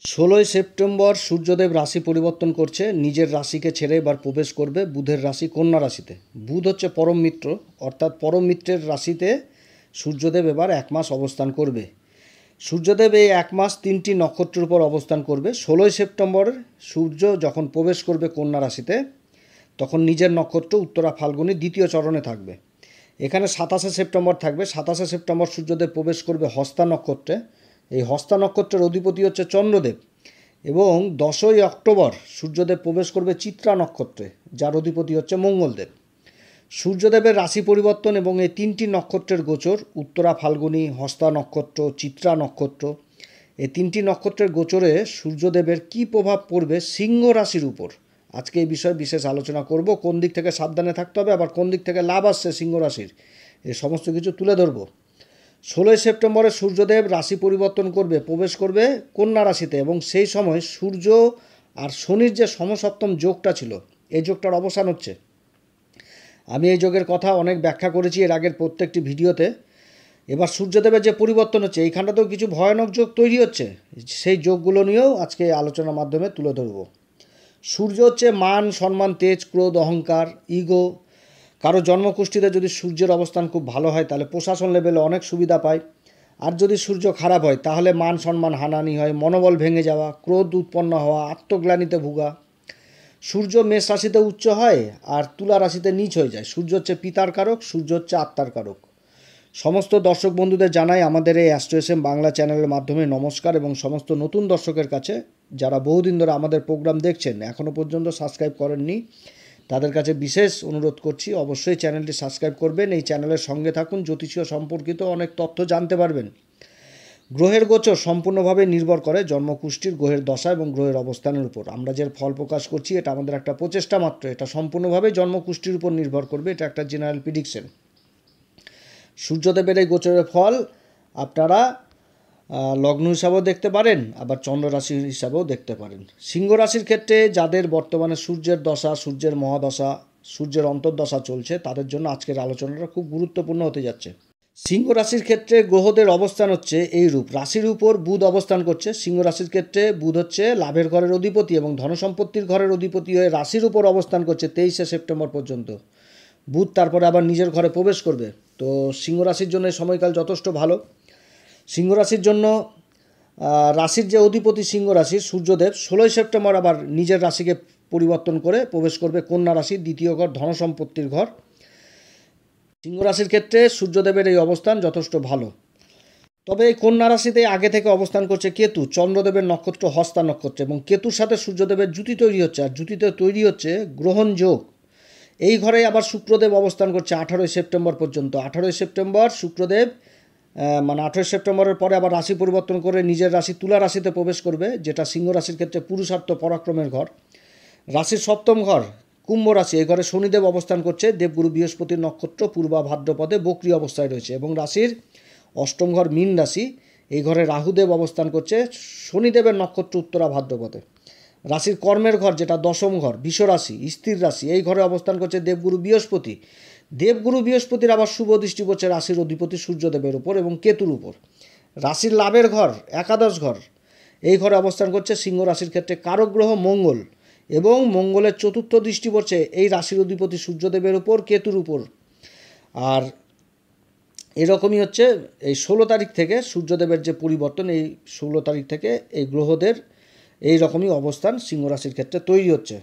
ষোলোই সেপ্টেম্বর সূর্যদেব রাশি পরিবর্তন করছে, নিজের রাশিকে ছেড়ে এবার প্রবেশ করবে বুধের রাশি কন্যা রাশিতে। বুধ হচ্ছে পরম মিত্র, অর্থাৎ পরম মিত্রের রাশিতে সূর্যদেব এবার 1 মাস অবস্থান করবে। সূর্যদেব এই 1 মাস 3টি নক্ষত্রের উপর অবস্থান করবে। 16ই সেপ্টেম্বর সূর্য যখন প্রবেশ করবে কন্যা রাশিতে, তখন নিজের নক্ষত্র উত্তরা ফাল্গুনী দ্বিতীয় চরণে থাকবে। এখানে 27শে সেপ্টেম্বর থাকবে। 27শে সেপ্টেম্বর সূর্যদেব প্রবেশ করবে হস্তা নক্ষত্রে। এই হস্তা নক্ষত্রের অধিপতি হচ্ছে চন্দ্রদেব। এবং 10ই অক্টোবর সূর্যদেব প্রবেশ করবে চিত্রা নক্ষত্রে, যার অধিপতি হচ্ছে মঙ্গলদেব। সূর্যদেবের রাশি পরিবর্তন এবং এই 3টি নক্ষত্রের গোচর, উত্তরা ফাল্গুনী, হস্তা নক্ষত্র, চিত্রা নক্ষত্র, এই 3টি নক্ষত্রের গোচরে সূর্যদেবের কী প্রভাব পড়বে সিংহ রাশির উপর, আজকে এই বিষয়ে বিশেষ আলোচনা করব। কোন দিক থেকে সাবধানে থাকতে হবে, আবার কোন দিক থেকে লাভ আসছে সিংহ রাশির, এই সমস্ত কিছু তুলে ধরব। 16ই সেপ্টেম্বরে সূর্যদেব রাশি পরিবর্তন করবে, প্রবেশ করবে কন্যা রাশিতে, এবং সেই সময় সূর্য আর শনির যে সমসপ্তম যোগটা ছিল, এই যোগটার অবসান হচ্ছে। আমি এই যোগের কথা অনেক ব্যাখ্যা করেছি এর আগের প্রত্যেকটি ভিডিওতে। এবার সূর্যদেবের যে পরিবর্তন হচ্ছে, এইখানটাতেও কিছু ভয়ানক যোগ তৈরি হচ্ছে, সেই যোগগুলো নিয়েও আজকে আলোচনার মাধ্যমে তুলে ধরব। সূর্য হচ্ছে মান, সম্মান, তেজ, ক্রোধ, অহংকার, ইগো। কারো জন্মকুষ্ঠিতে যদি সূর্যের অবস্থান খুব ভালো হয়, তাহলে প্রশাসন লেভেলে অনেক সুবিধা পায়। আর যদি সূর্য খারাপ হয়, তাহলে মান সম্মান হানানি হয়, মনোবল ভেঙে যাওয়া, ক্রোধ উৎপন্ন হওয়া, আত্মগ্লানিতে ভোগা। সূর্য মেষ রাশিতে উচ্চ হয় আর তুলা রাশিতে নীচ হয়ে যায়। সূর্য হচ্ছে পিতার কারক, সূর্য হচ্ছে আত্মার কারক। সমস্ত দর্শক বন্ধুদের জানাই আমাদের এই অ্যাস্ট্রো বাংলা চ্যানেলের মাধ্যমে নমস্কার, এবং সমস্ত নতুন দর্শকের কাছে যারা বহুদিন ধরে আমাদের প্রোগ্রাম দেখছেন, এখনও পর্যন্ত সাবস্ক্রাইব করেননি, তাদের কাছে বিশেষ অনুরোধ করছি, অবশ্যই চ্যানেলটি সাবস্ক্রাইব করবেন। এই চ্যানেলের সঙ্গে থাকুন, জ্যোতিষীয় সম্পর্কিত অনেক তথ্য জানতে পারবেন। গ্রহের গোচর সম্পূর্ণভাবে নির্ভর করে জন্মকুষ্ঠির গ্রহের দশা এবং গ্রহের অবস্থানের উপর। আমরা যে ফল প্রকাশ করছি, এটা আমাদের একটা প্রচেষ্টা মাত্র, এটা সম্পূর্ণভাবে জন্মকুষ্ঠির উপর নির্ভর করবে, এটা একটা জেনারেল প্রিডিকশন। সূর্যদেবের এই গোচরের ফল আপনারা লগ্ন হিসাবেও দেখতে পারেন, আবার চন্দ্র রাশি হিসাবেও দেখতে পারেন। সিংহ রাশির ক্ষেত্রে যাদের বর্তমানে সূর্যের দশা, সূর্যের মহাদশা, সূর্যের অন্তর্দশা চলছে, তাদের জন্য আজকের আলোচনাটা খুব গুরুত্বপূর্ণ হতে যাচ্ছে। সিংহ রাশির ক্ষেত্রে গ্রহদের অবস্থান হচ্ছে এই রূপ। রাশির উপর বুধ অবস্থান করছে। সিংহ রাশির ক্ষেত্রে বুধ হচ্ছে লাভের ঘরের অধিপতি এবং ধনসম্পত্তির ঘরের অধিপতি হয়ে রাশির উপর অবস্থান করছে 23শে সেপ্টেম্বর পর্যন্ত। বুধ তারপরে আবার নিজের ঘরে প্রবেশ করবে। তো সিংহ রাশির জন্য এই সময়কাল যথেষ্ট ভালো। সিংহ রাশির জন্য রাশির যে অধিপতি সিংহ রাশির সূর্যদেব 16ই সেপ্টেম্বর আবার নিজের রাশিকে পরিবর্তন করে প্রবেশ করবে কন্যা রাশির দ্বিতীয় ঘর, ধনসম্পত্তির ঘর। সিংহ রাশির ক্ষেত্রে সূর্যদেবের এই অবস্থান যথেষ্ট ভালো। তবে এই কন্যা রাশিতে আগে থেকে অবস্থান করছে কেতু, চন্দ্রদেবের নক্ষত্র হস্তা নক্ষত্র, এবং কেতুর সাথে সূর্যদেবের জুতি তৈরি হচ্ছে, আর জুতিতে তৈরি হচ্ছে গ্রহণ যোগ। এই ঘরে আবার শুক্রদেব অবস্থান করছে 18ই সেপ্টেম্বর পর্যন্ত। 18ই সেপ্টেম্বর শুক্রদেব মানে 18ই সেপ্টেম্বরের পরে আবার রাশি পরিবর্তন করে নিজের রাশি তুলা রাশিতে প্রবেশ করবে, যেটা সিংহ রাশির ক্ষেত্রে পুরুষার্থ পরাক্রমের ঘর। রাশির সপ্তম ঘর কুম্ভ রাশি, এই ঘরে শনিদেব অবস্থান করছে। দেবগুরু বৃহস্পতির নক্ষত্র পূর্বা ভাদ্রপদে বক্রী অবস্থায় রয়েছে। এবং রাশির অষ্টম ঘর মীন রাশি, এই ঘরে রাহুদেব অবস্থান করছে, শনিদেবের নক্ষত্র উত্তরা ভাদ্রপদে। রাশির কর্মের ঘর, যেটা দশম ঘর বৃষ রাশি, স্থির রাশি, এই ঘরে অবস্থান করছে দেবগুরু বৃহস্পতি। দেবগুরু বৃহস্পতির আবার শুভ দৃষ্টি পড়ছে রাশির অধিপতি সূর্যদেবের উপর এবং কেতুর উপর। রাশির লাভের ঘর একাদশ ঘর, এই ঘরে অবস্থান করছে সিংহ রাশির ক্ষেত্রে কারক গ্রহ মঙ্গল, এবং মঙ্গলের চতুর্থ দৃষ্টি পড়ছে এই রাশির অধিপতি সূর্যদেবের উপর, কেতুর উপর। আর এরকমই হচ্ছে এই 16 তারিখ থেকে সূর্যদেবের যে পরিবর্তন, এই 16 তারিখ থেকে এই গ্রহদের এই রকমই অবস্থান সিংহ রাশির ক্ষেত্রে তৈরি হচ্ছে।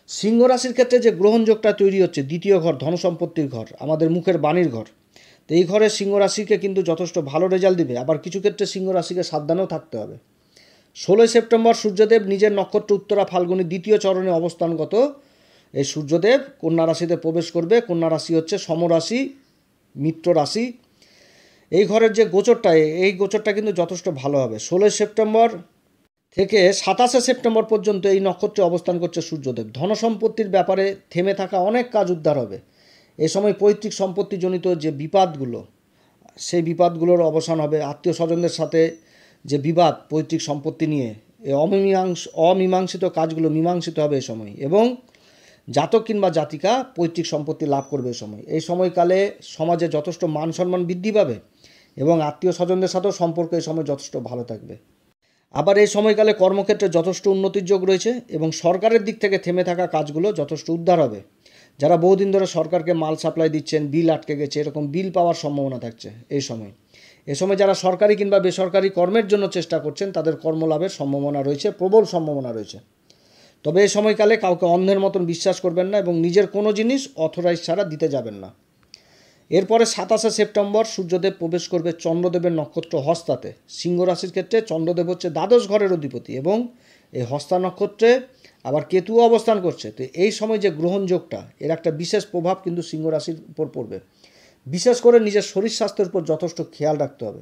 সিংহ রাশির ক্ষেত্রে যে গ্রহণযোগটা তৈরি হচ্ছে, দ্বিতীয় ঘর ধনসম্পত্তির ঘর, আমাদের মুখের বাণীর ঘর, তো এই ঘরে সিংহ রাশিকে কিন্তু যথেষ্ট ভালো রেজাল্ট দিবে। আবার কিছু ক্ষেত্রে সিংহ রাশিকে সাবধানেও থাকতে হবে। 16ই সেপ্টেম্বর সূর্যদেব নিজের নক্ষত্র উত্তরা ফাল্গুনী দ্বিতীয় চরণে অবস্থানগত এই সূর্যদেব কন্যা রাশিতে প্রবেশ করবে। কন্যা রাশি হচ্ছে সমরাশি, মিত্র রাশি। এই ঘরের যে গোচরটা, এই গোচরটা কিন্তু যথেষ্ট ভালো হবে। 16ই সেপ্টেম্বর থেকে 27শে সেপ্টেম্বর পর্যন্ত এই নক্ষত্রে অবস্থান করছে সূর্যদেব। ধনসম্পত্তির ব্যাপারে থেমে থাকা অনেক কাজ উদ্ধার হবে। এ সময় পৈতৃক সম্পত্তিজনিত যে বিবাদগুলো, সেই বিবাদগুলোর অবসান হবে। আত্মীয় স্বজনদের সাথে যে বিবাদ পৈতৃক সম্পত্তি নিয়ে, এই অমীমাংসিত কাজগুলো মীমাংসিত হবে এই সময়। এবং জাতক কিংবা জাতিকা পৈতৃক সম্পত্তি লাভ করবে এই সময়। এই সময়কালে সমাজে যথেষ্ট মান সম্মান বৃদ্ধি পাবে এবং আত্মীয় স্বজনদের সাথেও সম্পর্ক এই সময় যথেষ্ট ভালো থাকবে। আবার এই সময়কালে কর্মক্ষেত্রে যথেষ্ট উন্নতির যোগ রয়েছে এবং সরকারের দিক থেকে থেমে থাকা কাজগুলো যথেষ্ট উদ্ধার হবে। যারা বহুদিন ধরে সরকারকে মাল সাপ্লাই দিচ্ছেন, বিল আটকে গেছে, এরকম বিল পাওয়ার সম্ভাবনা থাকছে এই সময়। এ সময় যারা সরকারি কিংবা বেসরকারি কর্মের জন্য চেষ্টা করছেন তাদের কর্মলাভের সম্ভাবনা রয়েছে, প্রবল সম্ভাবনা রয়েছে। তবে এই সময়কালে কাউকে অন্ধের মতন বিশ্বাস করবেন না এবং নিজের কোনো জিনিস অথরাইজ ছাড়া দিতে যাবেন না। এরপরে 27শে সেপ্টেম্বর সূর্যদেব প্রবেশ করবে চন্দ্রদেবের নক্ষত্র হস্তাতে। সিংহ রাশির ক্ষেত্রে চন্দ্রদেব হচ্ছে দ্বাদশ ঘরের অধিপতি এবং এই হস্তা নক্ষত্রে আবার কেতুও অবস্থান করছে। তো এই সময় যে গ্রহণযোগটা, এর একটা বিশেষ প্রভাব কিন্তু সিংহ রাশির উপর পড়বে। বিশেষ করে নিজের শরীর স্বাস্থ্যের উপর যথেষ্ট খেয়াল রাখতে হবে।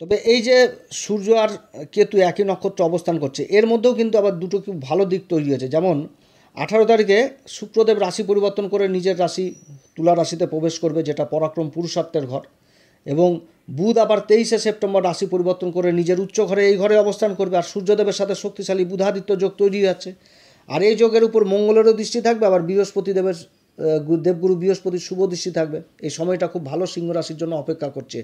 তবে এই যে সূর্য আর কেতু একই নক্ষত্রে অবস্থান করছে, এর মধ্যেও কিন্তু আবার দুটো খুব ভালো দিক তৈরি হয়েছে। যেমন 18 তারিখে শুক্রদেব রাশি পরিবর্তন করে নিজের রাশি তুলা রাশিতে প্রবেশ করবে, যেটা পরাক্রম পুরুষার্থের ঘর। এবং বুধ আবার 23শে সেপ্টেম্বর রাশি পরিবর্তন করে নিজের উচ্চ ঘরে এই ঘরে অবস্থান করবে। আর সূর্যদেবের সাথে শক্তিশালী বুধাদিত্য যোগ তৈরি যাচ্ছে। আর এই যোগের উপর মঙ্গলেরও দৃষ্টি থাকবে, আবার বৃহস্পতি দেবের দেবগুরু বৃহস্পতির শুভ দৃষ্টি থাকবে। এই সময়টা খুব ভালো সিংহ রাশির জন্য অপেক্ষা করছে।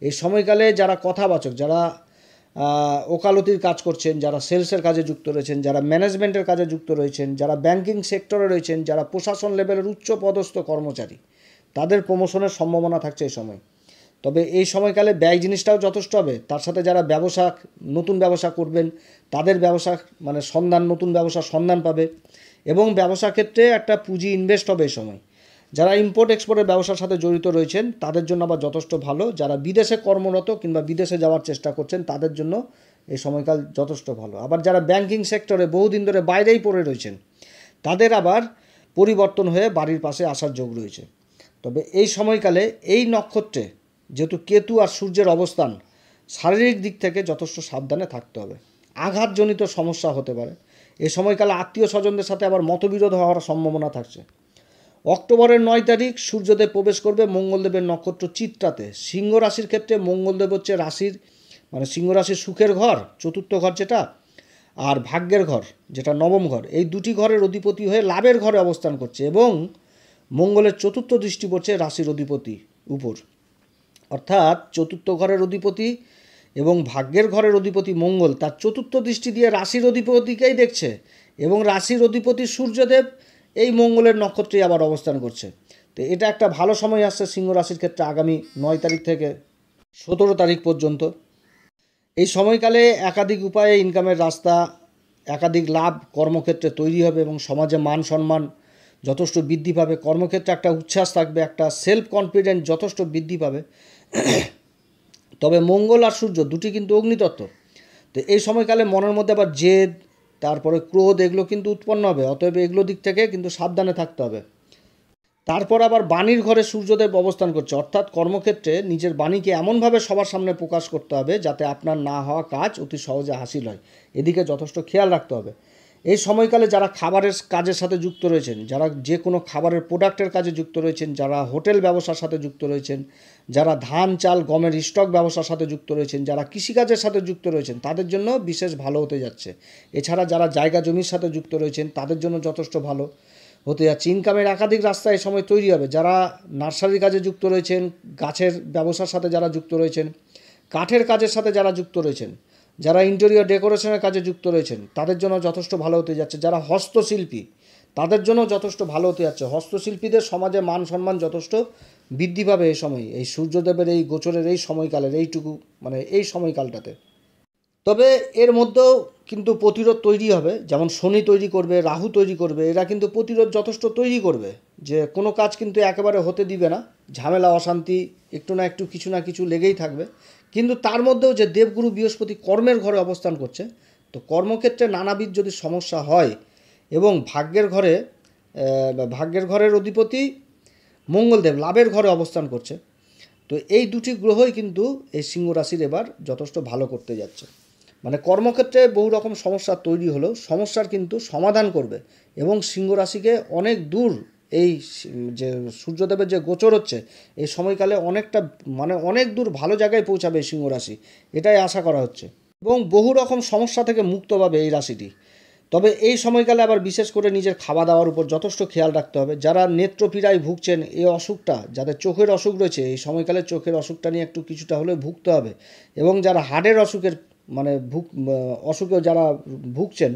এই সময়কালে যারা কথাবাচক, যারা ওকালতির কাজ করছেন, যারা সেলসের কাজে যুক্ত রয়েছেন, যারা ম্যানেজমেন্টের কাজে যুক্ত রয়েছেন, যারা ব্যাংকিং সেক্টরে রয়েছেন, যারা প্রশাসন লেভেলের উচ্চ পদস্থ কর্মচারী, তাদের প্রমোশনের সম্ভাবনা থাকছে এই সময়। তবে এই সময়কালে ব্যয় জিনিসটাও যথেষ্ট হবে। তার সাথে যারা ব্যবসা, নতুন ব্যবসা করবেন, তাদের ব্যবসা মানে নতুন ব্যবসার সন্ধান পাবে এবং ব্যবসা ক্ষেত্রে একটা পুঁজি ইনভেস্ট হবে এই সময়। যারা ইম্পোর্ট এক্সপোর্টের ব্যবসার সাথে জড়িত রয়েছেন তাদের জন্য আবার যথেষ্ট ভালো। যারা বিদেশে কর্মরত কিংবা বিদেশে যাওয়ার চেষ্টা করছেন তাদের জন্য এই সময়কাল যথেষ্ট ভালো। আবার যারা ব্যাংকিং সেক্টরে বহুদিন ধরে বাইরেই পড়ে রয়েছেন তাদের আবার পরিবর্তন হয়ে বাড়ির পাশে আসার যোগ রয়েছে। তবে এই সময়কালে এই নক্ষত্রে যেহেতু কেতু আর সূর্যের অবস্থান, শারীরিক দিক থেকে যথেষ্ট সাবধানে থাকতে হবে। আঘাতজনিত সমস্যা হতে পারে। এই সময়কালে আত্মীয় স্বজনদের সাথে আবার মতবিরোধ হওয়ার সম্ভাবনা থাকছে। অক্টোবরের 9 তারিখ সূর্যদেব প্রবেশ করবে মঙ্গলদেবের নক্ষত্র চিত্রাতে। সিংহ রাশির ক্ষেত্রে মঙ্গলদেব হচ্ছে রাশির মানে সিংহ রাশির সুখের ঘর, চতুর্থ ঘর যেটা, আর ভাগ্যের ঘর যেটা নবম ঘর, এই দুটি ঘরের অধিপতি হয়ে লাভের ঘরে অবস্থান করছে এবং মঙ্গলের চতুর্থ দৃষ্টি পড়ছে রাশির অধিপতি উপর। অর্থাৎ চতুর্থ ঘরের অধিপতি এবং ভাগ্যের ঘরের অধিপতি মঙ্গল তার চতুর্থ দৃষ্টি দিয়ে রাশির অধিপতিকেই দেখছে এবং রাশির অধিপতি সূর্যদেব এই মঙ্গলের নক্ষত্রে আবার অবস্থান করছে। তো এটা একটা ভালো সময় আসছে সিংহ রাশির ক্ষেত্রে আগামী 9 তারিখ থেকে 17 তারিখ পর্যন্ত। এই সময়কালে একাধিক উপায়ে ইনকামের রাস্তা, একাধিক লাভ কর্মক্ষেত্রে তৈরি হবে এবং সমাজে মান সম্মান যথেষ্ট বৃদ্ধি পাবে। কর্মক্ষেত্রে একটা উচ্ছ্বাস থাকবে, একটা সেলফ কনফিডেন্স যথেষ্ট বৃদ্ধি পাবে। তবে মঙ্গল আর সূর্য দুটি কিন্তু অগ্নিতত্ত্ব। তো এই সময়কালে মনের মধ্যে আবার জেদ, তারপরে ক্রোধ, এগুলো কিন্তু উৎপন্ন হবে। অতএব এগুলো দিক থেকে কিন্তু সাবধানে থাকতে হবে। তারপর আবার বাণীর ঘরে সূর্যদেব অবস্থান করছে, অর্থাৎ কর্মক্ষেত্রে নিজের বাণীকে এমনভাবে সবার সামনে প্রকাশ করতে হবে যাতে আপনার না হওয়া কাজ অতি সহজে হাসিল হয়। এদিকে যথেষ্ট খেয়াল রাখতে হবে। এই সময়কালে যারা খাবারের কাজের সাথে যুক্ত রয়েছেন, যারা যে কোনো খাবারের প্রোডাক্টের কাজে যুক্ত রয়েছেন, যারা হোটেল ব্যবসার সাথে যুক্ত রয়েছেন, যারা ধান চাল গমের স্টক ব্যবসার সাথে যুক্ত রয়েছেন, যারা কৃষিকাজের সাথে যুক্ত রয়েছেন তাদের জন্য বিশেষ ভালো হতে যাচ্ছে। এছাড়া যারা জায়গা জমির সাথে যুক্ত রয়েছেন তাদের জন্য যথেষ্ট ভালো হতে যাচ্ছে। ইনকামের একাধিক রাস্তা এই সময় তৈরি হবে। যারা নার্সারির কাজে যুক্ত রয়েছেন, গাছের ব্যবসার সাথে যারা যুক্ত রয়েছেন, কাঠের কাজের সাথে যারা যুক্ত রয়েছেন, যারা ইন্টেরিয়র ডেকোরেশনের কাজে যুক্ত রয়েছেন তাদের জন্য যথেষ্ট ভালো হতে যাচ্ছে। যারা হস্তশিল্পী তাদের জন্য যথেষ্ট ভালো হতে যাচ্ছে। হস্তশিল্পীদের সমাজে মান সম্মান যথেষ্ট বৃদ্ধি পাবে এই সময়, এই সূর্যদেবের এই গোচরের এই সময়কালের এইটুকু মানে এই সময়কালটাতে। তবে এর মধ্যেও কিন্তু প্রতিরোধ তৈরি হবে। যেমন শনি তৈরি করবে, রাহু তৈরি করবে, এরা কিন্তু প্রতিরোধ যথেষ্ট তৈরি করবে যে কোনো কাজ কিন্তু একেবারে হতে দিবে না। ঝামেলা অশান্তি একটু না একটু কিছু না কিছু লেগেই থাকবে। কিন্তু তার মধ্যেও যে দেবগুরু বৃহস্পতি কর্মের ঘরে অবস্থান করছে, তো কর্মক্ষেত্রে নানাবিধ যদি সমস্যা হয় এবং ভাগ্যের ঘরের অধিপতি মঙ্গলদেব লাভের ঘরে অবস্থান করছে, তো এই দুটি গ্রহই কিন্তু এই সিংহ রাশির এবার যথেষ্ট ভালো করতে যাচ্ছে। মানে কর্মক্ষেত্রে বহু রকম সমস্যা তৈরি হলেও সমস্যার কিন্তু সমাধান করবে এবং সিংহ রাশিকে অনেক দূর এই যে সূর্যদেবের যে গোচর হচ্ছে এই সময়কালে অনেক দূর ভালো জায়গায় পৌঁছাবে এই সিংহ রাশি, এটাই আশা করা হচ্ছে এবং বহু রকম সমস্যা থেকে মুক্ত পাবে এই রাশিটি। তবে এই সময়কালে আবার বিশেষ করে নিজের খাওয়া দাওয়ার উপর যথেষ্ট খেয়াল রাখতে হবে। যারা নেত্রপীড়ায় ভুগছেন, এই অসুখটা যাদের চোখের অসুখ রয়েছে এই সময়কালে চোখের অসুখটা নিয়ে একটু কিছুটা হলেও ভুগতে হবে এবং যারা হার্টের অসুখের মানে অসুখে যারা ভুগছেন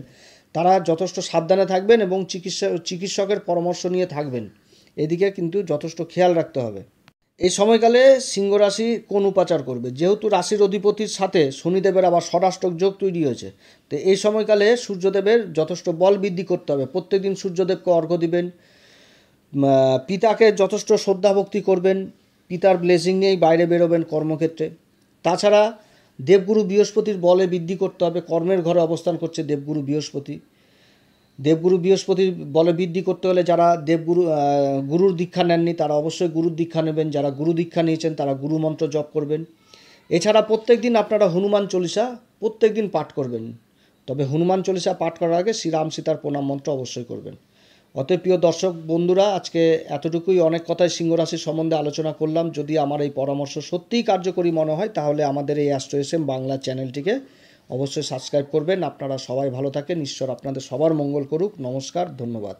তারা যথেষ্ট সাবধানে থাকবেন এবং চিকিৎসকের পরামর্শ নিয়ে থাকবেন। এদিকে কিন্তু যথেষ্ট খেয়াল রাখতে হবে। এই সময়কালে সিংহ রাশি কোন উপাচার করবে? যেহেতু রাশির অধিপতির সাথে শনিদেবের আবার ষষ্ঠক যোগ তৈরি হয়েছে, তো এই সময়কালে সূর্যদেবের যথেষ্ট বল বৃদ্ধি করতে হবে। প্রত্যেকদিন সূর্যদেবকে অর্ঘ্য দিবেন, পিতাকে যথেষ্ট শ্রদ্ধা ভক্তি করবেন, পিতার ব্লেসিং নিয়েই বাইরে বেরোবেন কর্মক্ষেত্রে। তাছাড়া দেবগুরু বৃহস্পতির বলে বৃদ্ধি করতে হবে। কর্মের ঘরে অবস্থান করছে দেবগুরু বৃহস্পতি। দেবগুরু বৃহস্পতির বলে বৃদ্ধি করতে হলে যারা গুরুর দীক্ষা নেননি তারা অবশ্যই গুরুর দীক্ষা নেবেন। যারা গুরু দীক্ষা নিয়েছেন তারা গুরু মন্ত্র জপ করবেন। এছাড়া প্রত্যেক দিন আপনারা হনুমান চল্লিশা প্রত্যেক দিন পাঠ করবেন। তবে হনুমান চল্লিশা পাঠ করার আগে শ্রীরাম সীতার প্রণাম মন্ত্র অবশ্যই করবেন। অতএব প্রিয় দর্শক বন্ধুরা, আজকে এতটুকুই, অনেক কথাই সিংহ রাশির সম্বন্ধে আলোচনা করলাম। যদি আমার এই পরামর্শ সত্যিই কার্যকরী মনে হয় তাহলে আমাদের এই অ্যাস্ট্রো এসএম বাংলা চ্যানেলটিকে অবশ্যই সাবস্ক্রাইব করবেন। আপনারা সবাই ভালো থাকেন, ঈশ্বর আপনাদের সবার মঙ্গল করুক। নমস্কার, ধন্যবাদ।